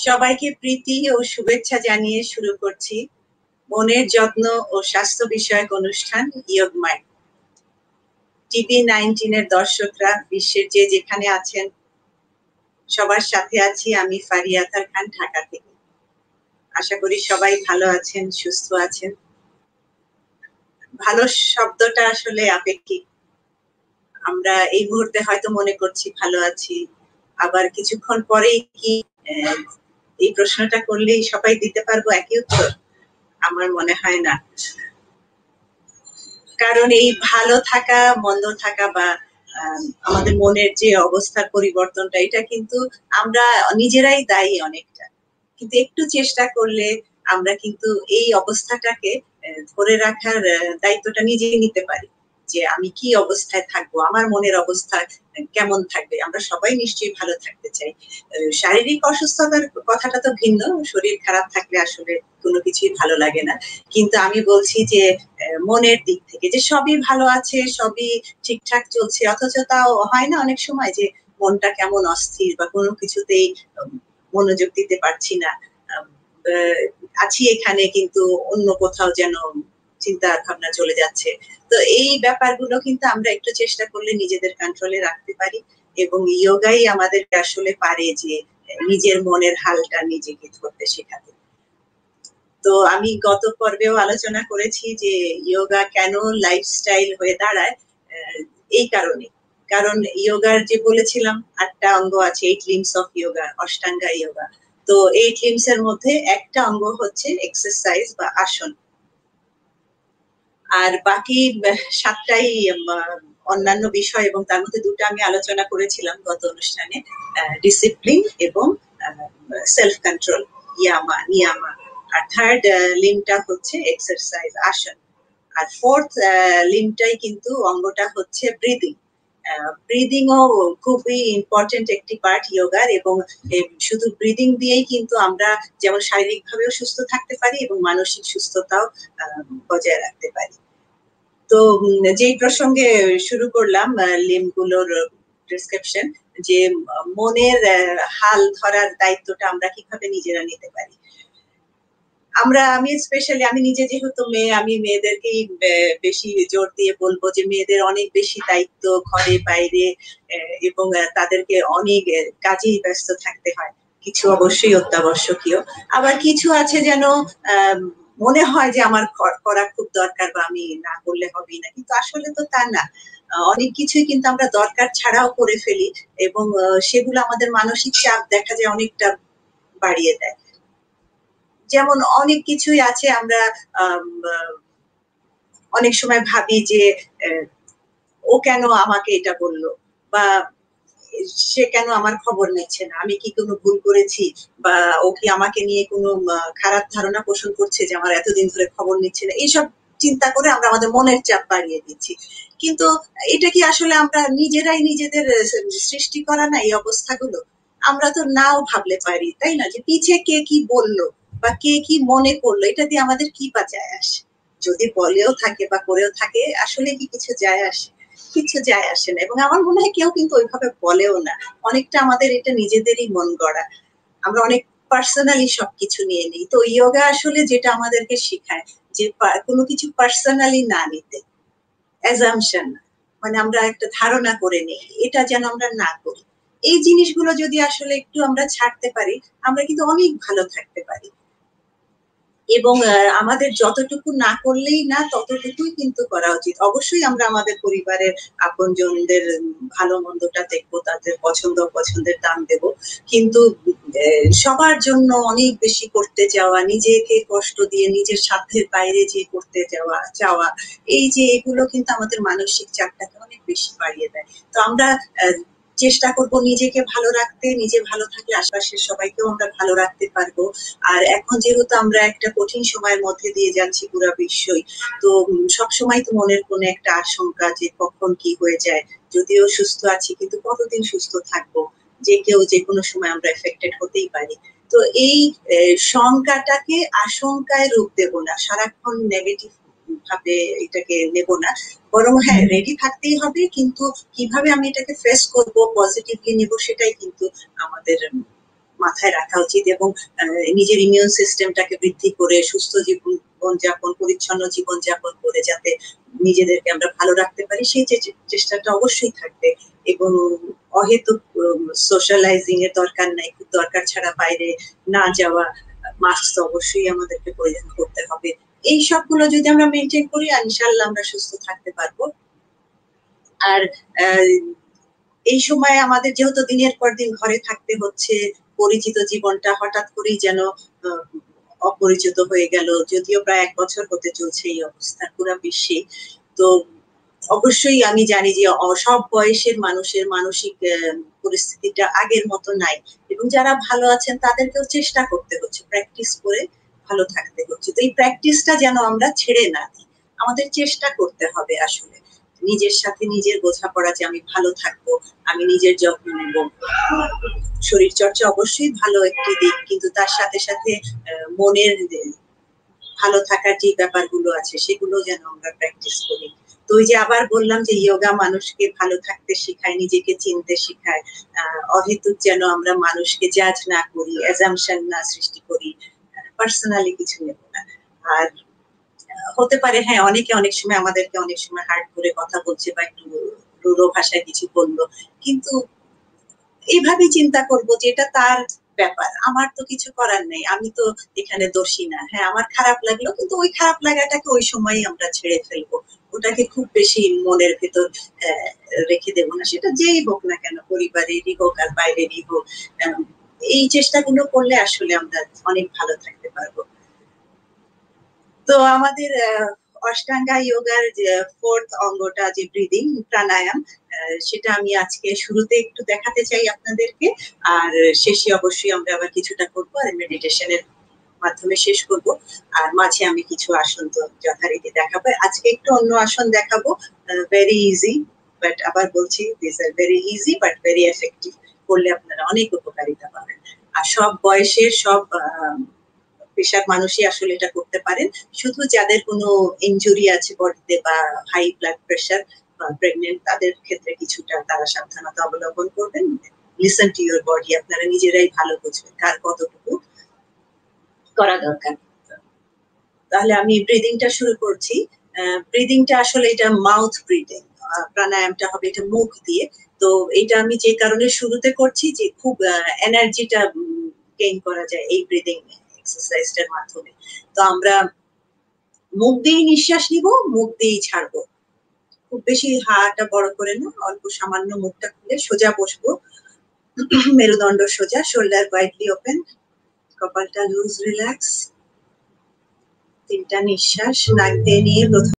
সবাইকে প্রীতি ও শুভেচ্ছা জানিয়ে শুরু করছি মনের যত্ন ও স্বাস্থ্য বিষয়ক অনুষ্ঠান ইয়োগ মাইন্ড। টিভি-19 এর দর্শকরা বিশ্বের যে যেখানে আছেন সবার সাথে আছি আমি ফারিয়া আতার খান, ঢাকা থেকে। আশা করি সবাই ভালো আছেন, সুস্থ আছেন। ভালো শব্দটা আসলে আপেক্ষিক। আমরা এই মুহূর্তে হয়তো মনে করছি ভালো আছি, আবার কিছুক্ষণ পরেই কি এই প্রশ্নটা করলেই সবাই দিতে পারবো একই উত্তর? আমার মনে হয় না। কারণ এই ভালো থাকা মন্দ থাকা বা আমাদের মনের যে অবস্থার পরিবর্তনটা, এটা কিন্তু আমরা নিজেরাই দায়ী অনেকটা। কিন্তু একটু চেষ্টা করলে আমরা কিন্তু এই অবস্থাটাকে ধরে রাখার দায়িত্বটা নিজেই নিতে পারি, যে আমি কি অবস্থায় থাকবো, আমার মনের অবস্থা কেমন থাকবে। আমরা সবাই নিশ্চয়ই ভালো থাকতে চাই। শারীরিক অসুস্থতার কথাটা তো ভিন্ন, শরীর খারাপ থাকলে আসলে কোনো কিছুই ভালো লাগে না। কিন্তু আমি বলছি যে মনের দিক থেকে যে সবই ভালো আছে, সবই ঠিকঠাক চলছে, অথচ তাও হয় না অনেক সময় যে মনটা কেমন অস্থির বা কোনো কিছুতেই মনোযোগ দিতে পারছি না, আছি এখানে কিন্তু অন্য কোথাও যেন চিন্তা ভাবনা চলে যাচ্ছে। তো এই ব্যাপারগুলো কিন্তু আমরা একটু চেষ্টা করলে নিজেদের কন্ট্রোলে রাখতে পারি, এবং ইয়োগাই আমাদের আসলে পারে যে নিজের মনের হালটা নিজেকে ধরতে শেখাতে। তো আমি গত পর্বেও আলোচনা করেছি যে ইয়োগা কেন লাইফস্টাইল হয়ে দাঁড়ায়, এই কারণে। কারণ ইয়োগার যে বলেছিলাম 8টা অঙ্গ আছে, 8 লিম্বস অফ ইয়োগা, অষ্টাঙ্গা ইয়োগা। তো 8 লিম্বস এর মধ্যে একটা অঙ্গ হচ্ছে এক্সারসাইজ বা আসন, আর বাকি 7টাই অন্যান্য বিষয়, এবং তার মধ্যে 2টা আমি আলোচনা করেছিলাম গত অনুষ্ঠানে, ডিসিপ্লিন এবং সেলফ কন্ট্রোল, ইয়ামা নিয়ামা। আর থার্ড লিম্বটা হচ্ছে এক্সারসাইজ আসন। আর ফোর্থ লিম্বটাই কিন্তু অঙ্গটা হচ্ছে ব্রিদিং। ব্রিদিং ও খুবই ইম্পর্টেন্ট একটি পার্ট ইয়োগার, এবং শুধু ব্রিদিং দিয়েই কিন্তু আমরা যেমন শারীরিক ভাবেও সুস্থ থাকতে পারি এবং মানসিক সুস্থতাও বজায় রাখতে পারি। তো যেই প্রসঙ্গে শুরু করলাম লিম্বগুলোর প্রেসক্রিপশন, যে মনের হাল ধরার দায়িত্বটা আমরা কিভাবে নিজেরা নিতে পারি। আমি স্পেশালি, আমি নিজে যেহেতু মেয়ে, আমি মেয়েদেরকেই বেশি জোর দিয়ে বলবো যে মেয়েদের অনেক বেশি দায়িত্ব ঘরে বাইরে, এবং তাদেরকে অনেক কাজেই ব্যস্ত থাকতে হয়। কিছু অবশ্যই অত্যাবশ্যকীয়, আবার কিছু আছে যেন মনে হয় যে আমার করা খুব দরকার বা আমি না করলে হবেই না, কিন্তু আসলে তো তা না। অনেক কিছুই কিন্তু আমরা দরকার ছাড়াও করে ফেলি, এবং সেগুলো আমাদের মানসিক চাপ দেখা যায় অনেকটা বাড়িয়ে দেয়। যেমন অনেক কিছুই আছে, আমরা অনেক সময় ভাবি যে ও কেন আমাকে এটা বললো, বা সে কেন আমার খবর নিচ্ছে না, আমি কি কোনো ভুল করেছি, বা ও কি আমাকে নিয়ে কোনো খারাপ ধারণা পোষণ করছে যে আমার এতদিন ধরে খবর নিচ্ছে না। এইসব চিন্তা করে আমরা আমাদের মনের চাপ বাড়িয়ে দিচ্ছি। কিন্তু এটা কি আসলে আমরা নিজেরাই নিজেদের সৃষ্টি করা না এই অবস্থাগুলো? আমরা তো নাও ভাবলে পারি, তাই না, যে পিছে কে কি বললো বা কে কি মনে করলো, এটা দিয়ে আমাদের কি বা যায় আসে? যদি বলেও থাকে বা করেও থাকে, আসলে কি কিছু যায় আসে? কিছু যায় আসে না, এবং আমার মনে হয় কেউ কিন্তু ওইভাবে বলেও না। অনেকটা আমাদের এটা নিজেদেরই মন গড়া, আমরা অনেক পার্সোনালি সবকিছু নিয়ে নিই। তো ইয়োগা আসলে যেটা আমাদেরকে শেখায় যে কোনো কিছু পার্সোনালি না নিতে, অ্যাজাম্পশন, মানে আমরা একটা ধারণা করে নিই, এটা যেন আমরা না করি। এই জিনিসগুলো যদি আসলে একটু আমরা ছাড়তে পারি, আমরা কিন্তু অনেক ভালো থাকতে পারি। এবং আমাদের যতটুকু না করলেই না, ততটুকুই কিন্তু করা উচিত। অবশ্যই আমরা আমাদের পরিবারের আপনজনদের ভালো মন্দটা দেখবো, তাদের পছন্দ অপছন্দের দাম দেব, কিন্তু সবার জন্য অনেক বেশি করতে যাওয়া, নিজেকে কষ্ট দিয়ে নিজের সাধ্যের বাইরে যে করতে যাওয়া চাওয়া, এই যে এগুলো কিন্তু আমাদের মানসিক চাপটাকে অনেক বেশি বাড়িয়ে দেয়। তো আমরা চেষ্টা করব নিজেকে ভালো রাখতে, নিজে ভালো থাকলে আশপাশের সবাইকেও আমরা ভালো রাখতে পারবো। আর এখন যেহেতু আমরা একটা কঠিন সময়ের মধ্যে দিয়ে যাচ্ছি পুরো বিশ্বই, তো সবসময় তো মনের কোনো একটা আশঙ্কা যে কখন কি হয়ে যায়। যদিও সুস্থ আছি, কিন্তু কতদিন সুস্থ থাকবো, যে কেউ যে কোনো সময় আমরা এফেক্টেড হতেই পারি। তো এই শঙ্কাটাকে আশঙ্কায় রূপ দেব না, সারাক্ষণ নেগেটিভ ভাবে এটাকে নেব না, বরং হ্যাঁ রেডি থাকতেই হবে, কিন্তু কিভাবে আমি এটাকে ফেস করব, পজিটিভলি নেব, সেটাই কিন্তু আমাদের মাথায় রাখা উচিত এবং নিজের ইমিউন সিস্টেমটাকে বৃদ্ধি করে সুস্থ জীবনযাপন, পরিচ্ছন্ন জীবনযাপন করে যাতে নিজেদেরকে আমরা ভালো রাখতে পারি সেই চেষ্টাটা অবশ্যই থাকবে এবং অহেতুক সোশ্যালাইজিং এর দরকার নাই, খুব দরকার ছাড়া বাইরে না যাওয়া, মাস্ক তো অবশ্যই আমাদেরকে পরিধান করতে হবে। এই সবগুলো যদি আমরা মেনটেন করি ইনশাআল্লাহ আমরা সুস্থ থাকতে পারবো। আর এই সময় আমাদের যেহেতু দিনের পর দিন ঘরে থাকতে হচ্ছে, পরিচিত জীবনটা হঠাৎ করেই যেন অপরিচিত হয়ে গেল, যদিও প্রায় 1 বছর হতে চলছে এই অবস্থা পুরা বিশ্বে। তো অবশ্যই আমি জানি যে সব বয়সের মানুষের মানসিক পরিস্থিতিটা আগের মতো নাই এবং যারা ভালো আছেন তাদেরকেও চেষ্টা করতে হচ্ছে, প্র্যাকটিস করে ভালো থাকতে হচ্ছে। তো এই প্র্যাকটিসটা যেন আমরা ছেড়ে না দিই, আমাদের চেষ্টা করতে হবে আসলে নিজের সাথে নিজের বোঝাপড়া যে আমি ভালো থাকবো, আমি নিজের যত্ন নেব। শরীর চর্চা অবশ্যই ভালো একটি দিক, কিন্তু তার সাথে সাথে মনের ভালো থাকার যে ব্যাপারগুলো আছে সেগুলো যেন আমরা প্র্যাকটিস করি। তো ওই যে আবার বললাম যে ইয়োগা মানুষকে ভালো থাকতে শেখায়, নিজেকে চিনতে শেখায়। অহেতুক যেন আমরা মানুষকে জাজ না করি, অ্যাজাম্পশন না সৃষ্টি করি, পার্সোনালি কিছু নেব না। আর হতে পারে হ্যাঁ অনেকে অনেক সময় আমাদেরকে অনেক সময় হার্ট করে কথা বলছে বা একটু রূঢ় ভাষায় কিছু বললো, কিন্তু এইভাবে চিন্তা করব যে এটা তার ব্যাপার, আমার তো কিছু করার নেই, আমি তো এখানে দোষী না। হ্যাঁ আমার খারাপ লাগলো, কিন্তু ওই খারাপ লাগাটাকে ওই সময়ই আমরা ছেড়ে ফেলবো, ওটাকে খুব বেশি মনের ভেতর রেখে দেবো না, সেটা যেই হোক না কেন, পরিবারেরই হোক আর বাইরেরই হোক। এই চেষ্টাগুলো করলে আসলে আমরা অনেক ভালো থাকতে পারবো। তো আমাদের অষ্টাঙ্গা যোগার যে 4th অঙ্গটা যে ব্রিদিং প্রাণায়াম, সেটা আমি আজকে শুরুতে একটু দেখাতে চাই আপনাদেরকে, আর শেষে অবশ্যই আমরা আবার কিছুটা করবো আর মেডিটেশনের মাধ্যমে শেষ করব। আর মাঝে আমি কিছু আসন তো যথারীতি দেখাবো, আজকে একটু অন্য আসন দেখাবো, ভেরি ইজি, বাট আবার বলছি this are very easy but very effective, করলে আপনারা অনেক উপকারিতা পাবেন। আর সব বয়সের সব পেশার মানুষই আসলে এটা করতে পারেন, শুধু যাদের কোনো ইনজুরি আছে বডিতে বা হাই ব্লাড প্রেশার বা প্রেগনেন্ট তাদের ক্ষেত্রে কিছুটা তারা সাবধানতা অবলম্বন করবেন। লিসেন টু ইউর বডি, আপনারা নিজেরাই ভালো বুঝবেন কার কতটুকু করা দরকার। তাহলে আমি ব্রিদিংটা শুরু করছি। ব্রিদিংটা আসলে এটা মাউথ ব্রিদিং, প্রাণায়ামটা হবে এটা মুখ দিয়ে। তো এটা আমি যে কারণে শুরুতে করছি যে খুব এনার্জিটা গেইন করা যায় এই ব্রিদিং এক্সারসাইজটার মাধ্যমে। তো আমরা মুখ দিয়েই নিঃশ্বাস নিব, মুখ দিয়েই ছাড়বো, খুব বেশি হাঁটা বড় করে না, অল্প সামান্য মুখটা খুলে সোজা বসবো, মেরুদণ্ড সোজা, শোল্ডার ওয়াইডলি ওপেন, কপালটা লুজ রিল্যাক্স। 3টা নিঃশ্বাস নাক দিয়ে নিয়ে প্রথম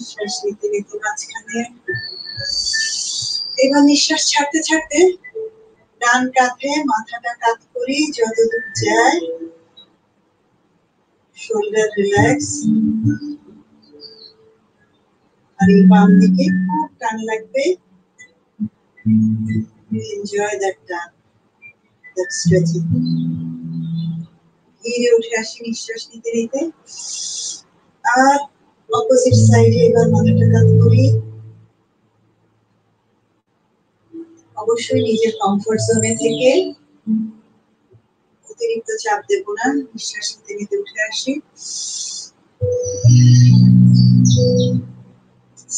নিঃশ্বাস নিতে নিতে মাঝখানে, এবার নিঃশ্বাস ছাড়তে ছাড়তে ডান কাঁধে মাথাটা কাত করি যতদূর যায়, শোল্ডার রিল্যাক্স। আর এই বাম দিকে খুব টান লাগবে, এনজয় দ্যাট টান, দ্যাট স্ট্রেচিং। ধীরে উঠে আসি নিঃশ্বাস নিতে নিতে, আর অপোজিট সাইডে এবার মাথাটা কাত করি। অবশ্যই নিজের কমফোর্ট জোনে থেকে অতিরিক্ত চাপ দেব না, নিঃশ্বাস নিতে নিতে উঠে আসি।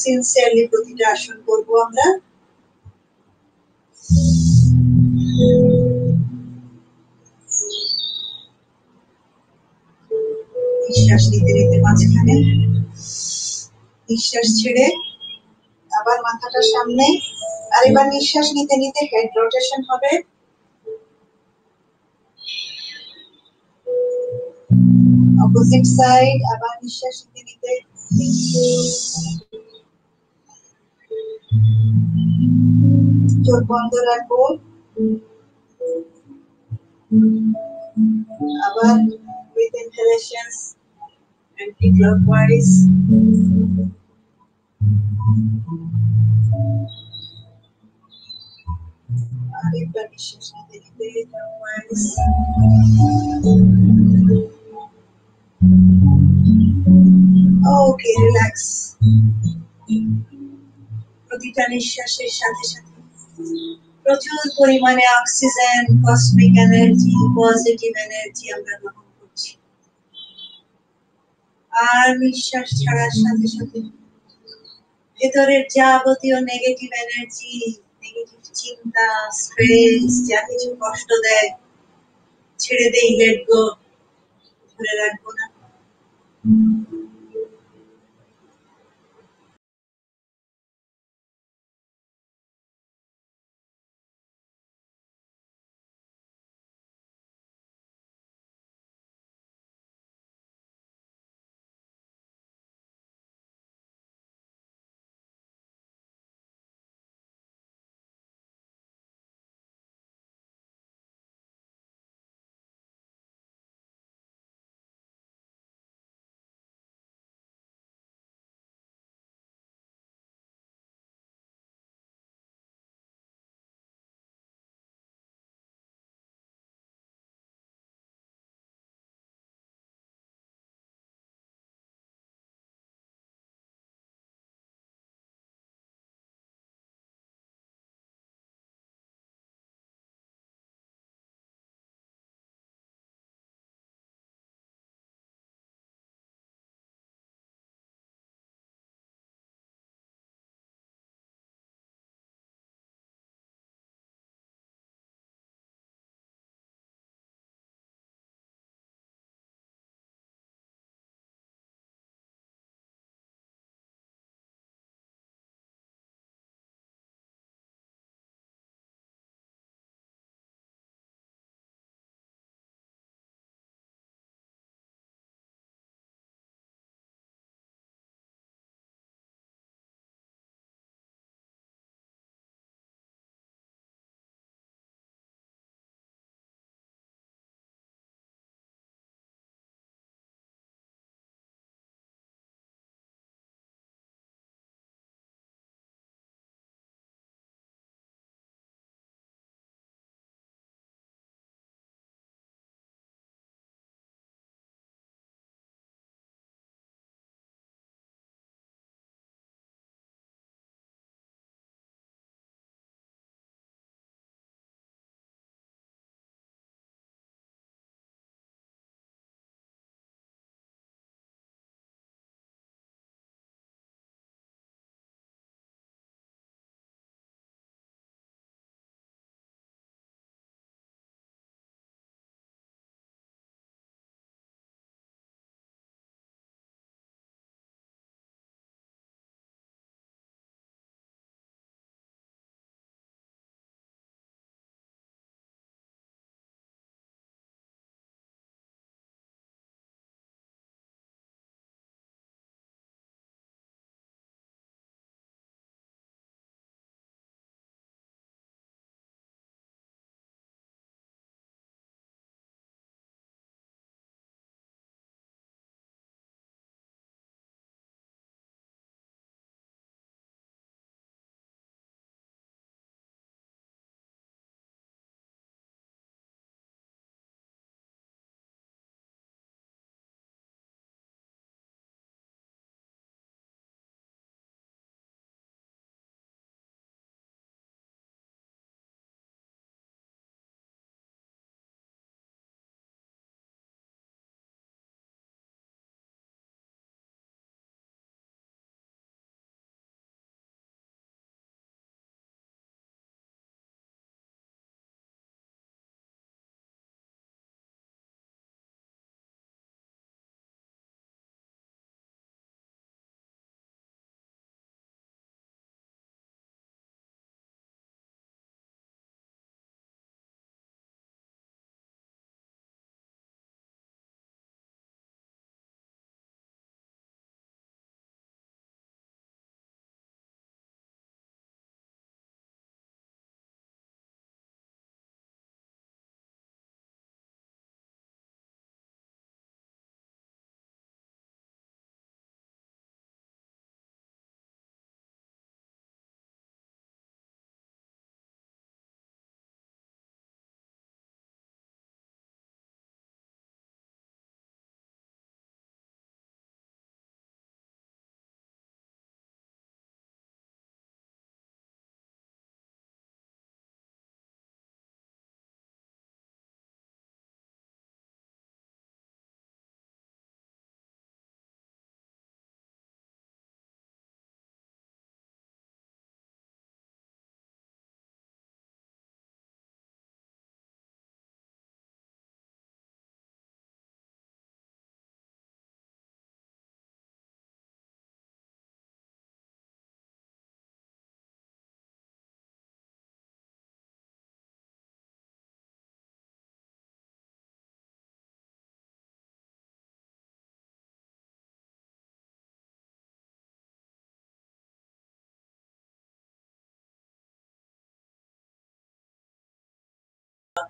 সিনসিয়ারলি প্রতিটা আসন করব আমরা। নিঃশ্বাস নিতে নিতে মাঝখানে নিঃশ্বাস ছেড়ে আবার মাথাটা সামনে, আর এবার নিঃশ্বাস নিতে নিতে হেড রোটেশন হবে। অপোজিট সাইড, আবার নিঃশ্বাস নিতে নিতে চোখ বন্ধ রাখবো, আবার with inhalations anti-clockwise, আর একবার নিঃশ্বাস নিতে নিতে clockwise। ওকে, রিল্যাক্স। প্রতিটা নিঃশ্বাসের সাথে সাথে প্রচুর পরিমাণে oxygen, cosmic energy, positive energy আমরা গ্রহণ করছি। আর নিঃশ্বাস ছাড়ার সাথে সাথে ভেতরের যাবতীয় নেগেটিভ এনার্জি, নেগেটিভ চিন্তা, স্ট্রেস, যা কিছু কষ্ট দেয়, ছেড়ে দেই, লেট গো, ধরে রাখবো না।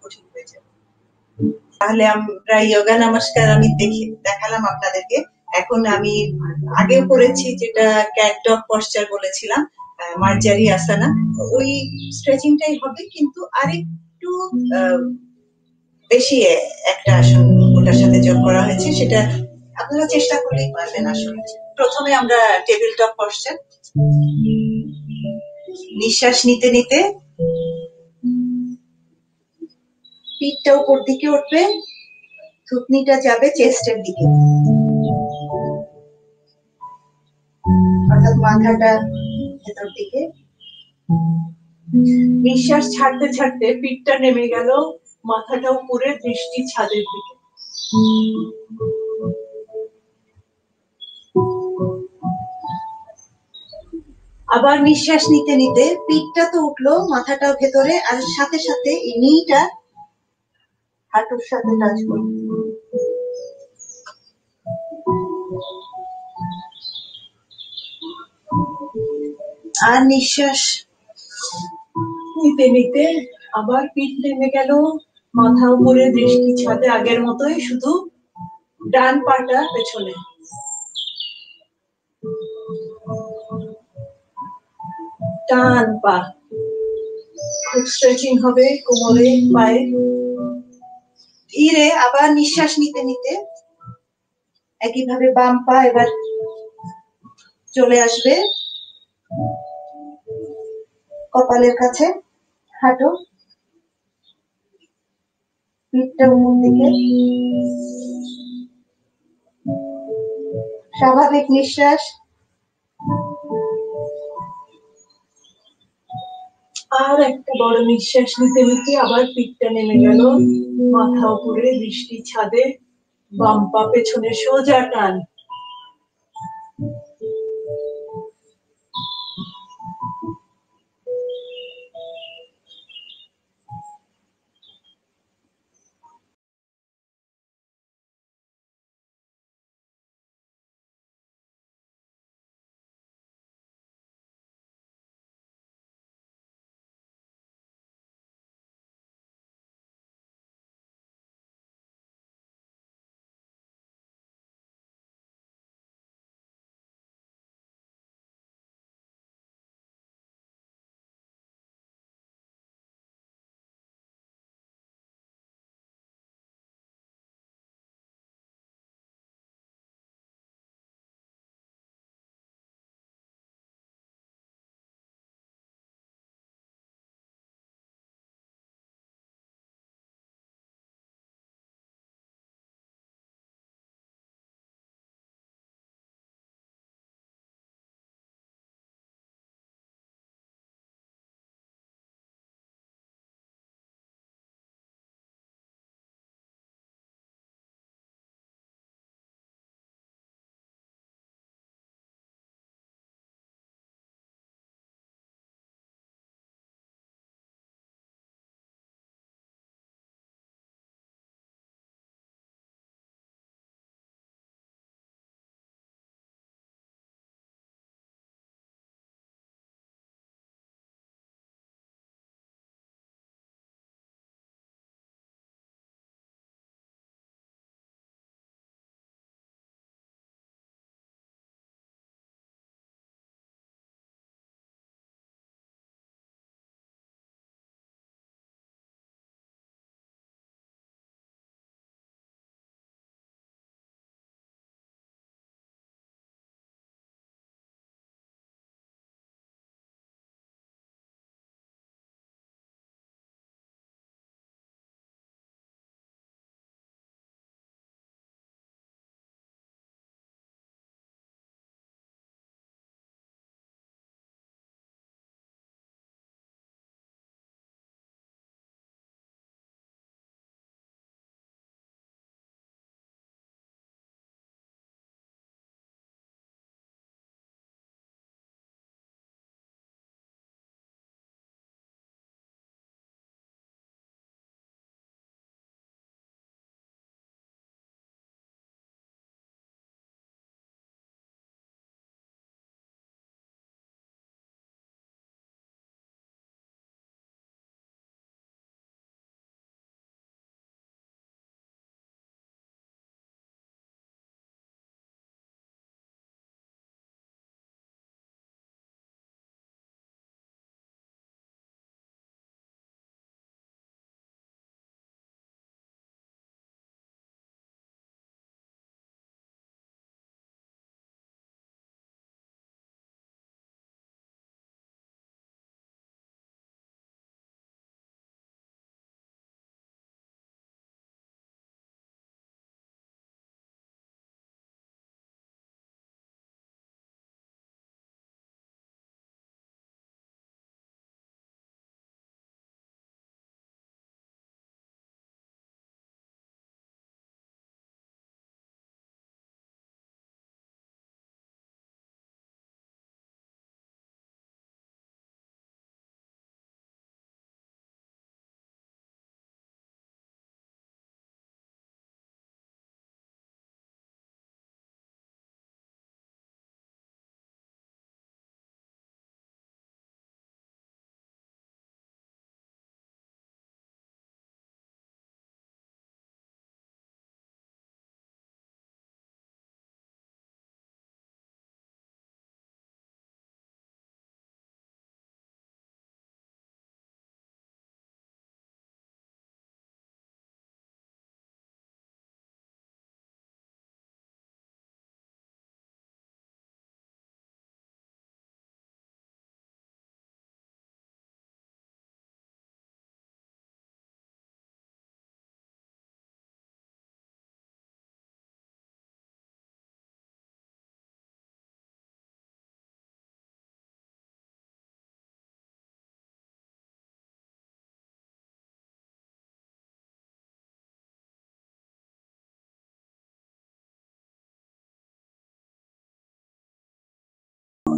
কঠিন হয়ে যাবে। তাহলে আমরা যোগা নমস্কার আমি দেখালাম আপনাদেরকে। এখন আমি আগেও করেছি, যেটা ক্যাট ডগ পশ্চার বলেছিলাম, মার্জারি আসানা, ওই স্ট্রেচিংটাই হবে, কিন্তু আরেকটু বেশি একটা আসন ওটার সাথে যোগ করা হয়েছে, সেটা আপনারা চেষ্টা করলেই পারবেন। আসলে প্রথমে আমরা টেবিল টপ পশ্চার, নিঃশ্বাস নিতে নিতে পিঠটা উপর দিকে উঠবে, থুতনিটা যাবে চেস্টের দিকে, অর্থাৎ মাথাটা ভেতর দিকে। নিঃশ্বাস ছাড়তে ছাড়তে পিঠটা নেমে গেল, মাথাটা উপরে, দৃষ্টি ছাদের দিকে। আবার নিঃশ্বাস নিতে নিতে পিঠটা তো উঠলো, মাথাটাও ভেতরে, আর সাথে সাথে এই নিটা হাঁটুর সাথে টাচ করবে। আর নিঃশ্বাস নিতে নিতে আবার পিঠ নেমে গেল, মাথা উপরে, দৃষ্টি ছাদে, আগের মতোই, শুধু ডান পাটা পেছনে। ডান পা খুব স্ট্রেচিং হবে কোমরে, পায়ে। ধীরে আবার নিঃশ্বাস নিতে নিতে একইভাবে বাম পা এবার চলে আসবে কপালের কাছে, হাঁটু, পিঠটা উপর দিকে। স্বাভাবিক নিঃশ্বাস। আর একটা বড় নিঃশ্বাস নিতে নিতে আবার পিঠটা নেমে গেল, মাথা উপরে, দৃষ্টি ছাদে, বাম পা পেছনে, সোজা টান।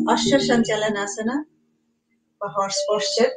অশ্ব সঞ্চালন আসনা বা হর্স পশ্চার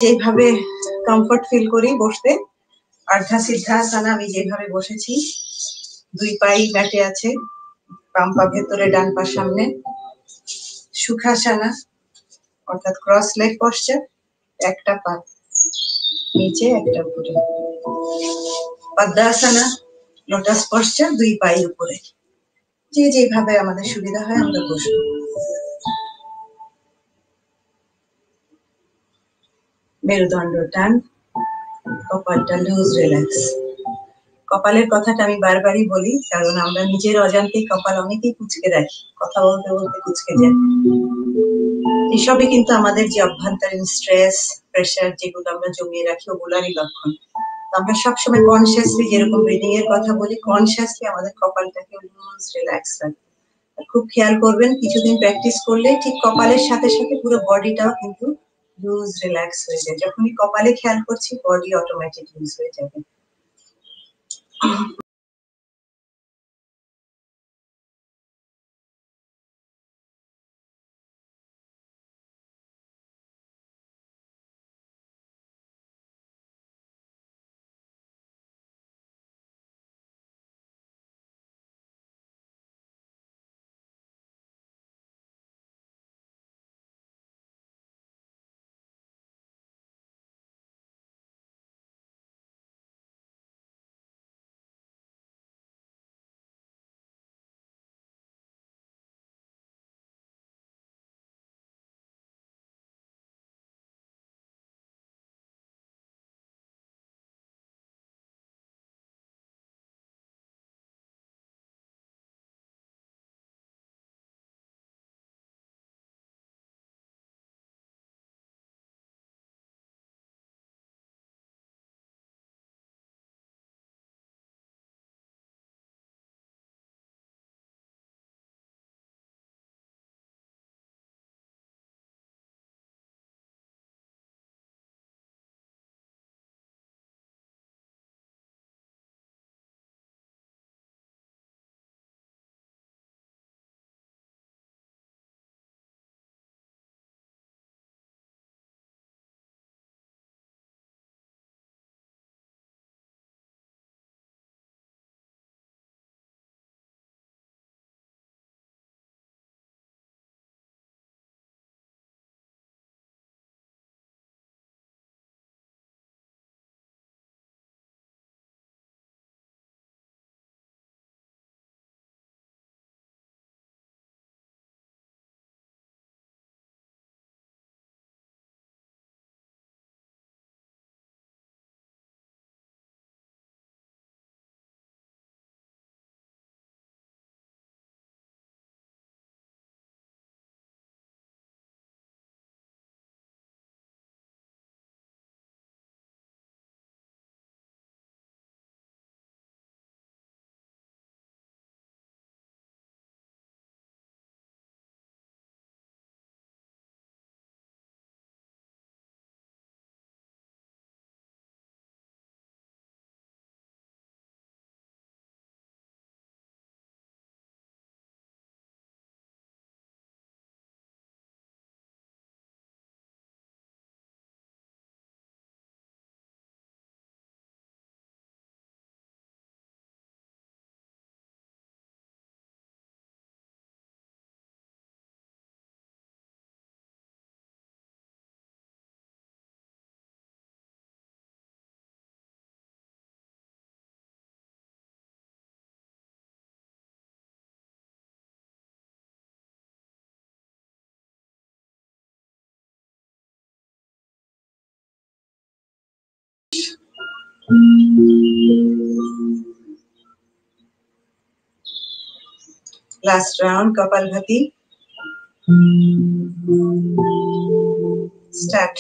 যেভাবে কমফর্ট ফিল করি বসতে, আর্ধা সিদ্ধাসনা আমি যেভাবে বসেছি, দুই পাই ব্যাটে আছে, বাম পা ভেতরে ডান পা সামনে। সুখাসনা অর্থাৎ ক্রস লেগ পশ্চার, একটা পা নিচে একটা উপরে। পদ্মাসনা লোটাস পশ্চার, দুই পাই উপরে। যে যেভাবে আমাদের সুবিধা হয় আমরা বসবো। মেরুদণ্ড টান, কপালটা লুজ, রিল্যাক্স। কপালের কথাটা আমি বারবারই বলি, কারণ আমরা নিজের অজান্তে কপাল অনেকেই কুঁচকে রাখি, কথা বলতে বলতে কুঁচকে যায়। এসবই কিন্তু আমাদের যে অভ্যন্তরীণ স্ট্রেস, প্রেশার যেগুলো আমরা জমিয়ে রাখি, ওগুলারই লক্ষণ। আমরা সবসময় কনসিয়াসলি, যেরকম ব্রিদিং এর কথা বলি, কনসিয়াসলি আমাদের কপালটাকে লুজ, রিল্যাক্স রাখি। খুব খেয়াল করবেন, কিছুদিন প্র্যাকটিস করলে ঠিক কপালের সাথে সাথে পুরো বডিটাও কিন্তু লুজ, রিল্যাক্স হয়ে যায়। যখনই কপালে খেয়াল করছি, বডি অটোমেটিক লুজ হয়ে যাবে। Last round, Kapalbhati. Start.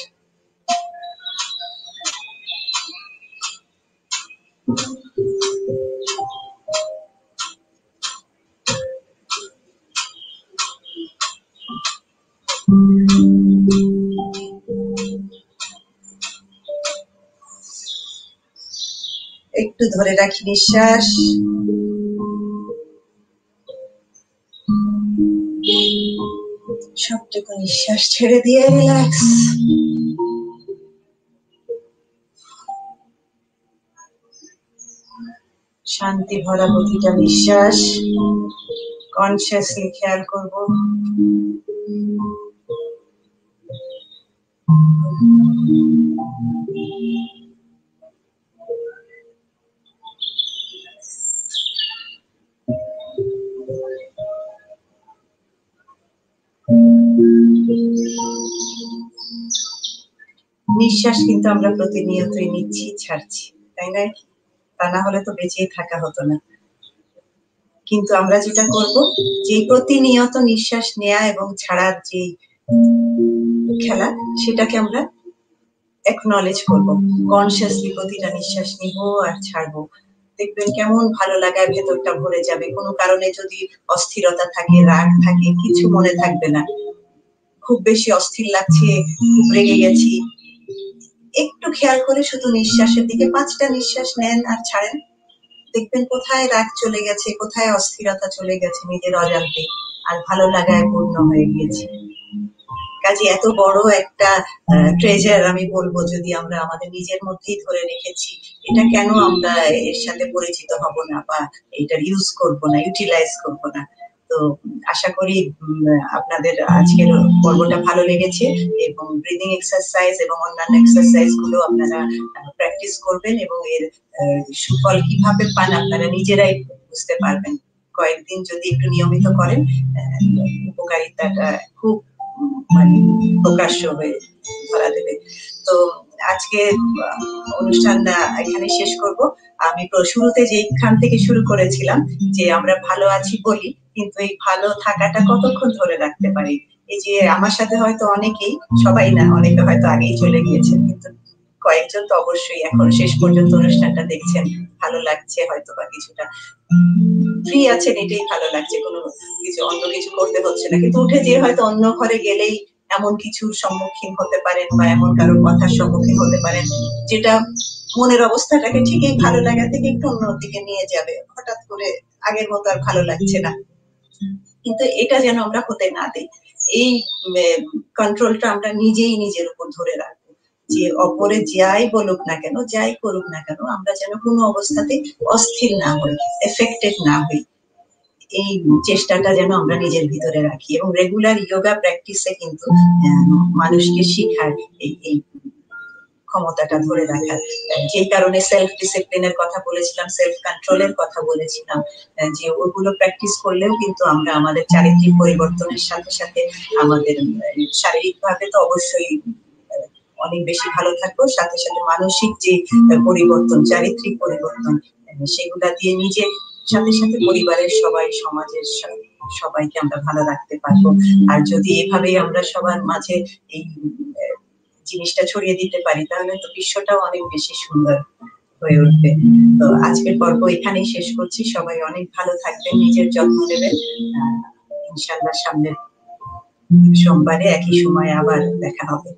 একটু ধরে রাখি নিঃশ্বাস। সবটুকু নিঃশ্বাস ছেড়ে দিয়ে রিল্যাক্স। শান্তি ভরা প্রতিটা নিঃশ্বাস কনসিয়াসলি খেয়াল করব। নিঃশ্বাস কিন্তু আমরা প্রতিনিয়তই নিচ্ছি ছাড়ছি, তাই না? তা না হলে তো বেঁচেই থাকা হতো না। কিন্তু আমরা যেটা করব, যে প্রতিনিয়ত নিঃশ্বাস নেয়া এবং ছাড়ার যে খেলা, সেটাকে আমরা অ্যাকনলেজ করব। কনসিয়াসলি প্রতিটা নিঃশ্বাস নিব আর ছাড়বো। দেখবেন কেমন ভালো লাগায় ভেতরটা ভরে যাবে। কোনো কারণে যদি অস্থিরতা থাকে, রাগ থাকে, কিছু মনে থাকবে না। খুব বেশি অস্থির লাগছে, খুব রেগে গেছি, একটু খেয়াল করে শুধু নিঃশ্বাসের দিকে 5টা নিঃশ্বাস নেন আর ছাড়েন। দেখবেন কোথায় রাগ চলে গেছে, কোথায় অস্থিরতা চলে গেছে নিজের অজান্তে, আর ভালো লাগায় পূর্ণ হয়ে গিয়েছে। কাজে এত বড় একটা ট্রেজার আমি বলবো, যদি আমরা আমাদের নিজের মধ্যেই ধরে রেখেছি, এটা কেন আমরা এর সাথে পরিচিত হব না বা এটার ইউজ করব না, ইউটিলাইজ করব না। তো আশা করি আপনাদের আজকের পর্বটা ভালো লেগেছে এবং ব্রিদিং এক্সারসাইজ এবং অন্যান্য এক্সারসাইজ গুলো আপনারা প্র্যাকটিস করবেন এবং এর সুফল কিভাবে পান আপনারা নিজেরাই বুঝতে পারবেন। কয়েকদিন যদি একটু নিয়মিত করেন, উপকারিতাটা খুব মানে প্রকাশ্য হয়ে ধরা দেবে। তো আজকে অনুষ্ঠান এখানে শেষ করব। আমি শুরুতে যেখান থেকে শুরু করেছিলাম, যে আমরা ভালো আছি বলি, কিন্তু এই ভালো থাকাটা কতক্ষণ ধরে রাখতে পারি। এই যে আমার সাথে হয়তো অনেকেই, সবাই না, অনেকে হয়তো আগেই চলে গিয়েছেন, কিন্তু কয়েকজন তো অবশ্যই এখন শেষ পর্যন্ত অনুষ্ঠানটা দেখছেন, ভালো লাগছে হয়তো বা কিছুটা ফ্রি আছেন, এটাই ভালো লাগছে, কোনো কিছু অন্য কিছু করতে হচ্ছে না। কিন্তু উঠে যেয়ে হয়তো অন্য ঘরে গেলেই এমন কিছুর সম্মুখীন হতে পারেন বা এমন কারোর কথার সম্মুখীন হতে পারেন যেটা মনের অবস্থাটাকে ঠিক এই ভালো লাগা থেকে একটু অন্যদিকে নিয়ে যাবে। হঠাৎ করে আগের মতো আর ভালো লাগছে না, কিন্তু এটা যেন আমরা হতে না দিই। এই কন্ট্রোলটা আমরা নিজেই নিজের উপর ধরে রাখবো, যে অপরে যাই বলুক না কেন, যাই করুক না কেন, আমরা যেন কোনো অবস্থাতেই অস্থির না হই, এফেক্টেড না হই। এই চেষ্টাটা যেন আমরা নিজের ভিতরে রাখি এবং রেগুলার যোগা প্র্যাকটিসে কিন্তু মানুষকে শিখায় এই ক্ষমতাটা ধরে রাখার। যে কারণে সেলফ ডিসিপ্লিনের কথা বলেছিলাম, সেলফ কন্ট্রোলের কথা বলেছিলাম, যে ওগুলো প্র্যাকটিস করলেও কিন্তু আমরা আমাদের চারিত্রিক পরিবর্তনের সাথে সাথে আমাদের শারীরিকভাবে তো অবশ্যই অনেক বেশি ভালো থাকবো, সাথে সাথে মানসিক যে পরিবর্তন, চারিত্রিক পরিবর্তন, সেগুলা দিয়ে নিজের সাথে সাথে পরিবারের সবাই, সমাজের সবাইকে আমরা ভালো রাখতে পারবো। আর যদি এভাবেই আমরা সবার মাঝে এই জিনিসটা ছড়িয়ে দিতে পারি, তাহলে তো বিশ্বটাও অনেক বেশি সুন্দর হয়ে উঠবে। তো আজকের পর্ব এখানেই শেষ করছি। সবাই অনেক ভালো থাকবেন, নিজের যত্ন নেবেন। ইনশাআল্লাহ সামনের সোমবারে একই সময়ে আবার দেখা হবে।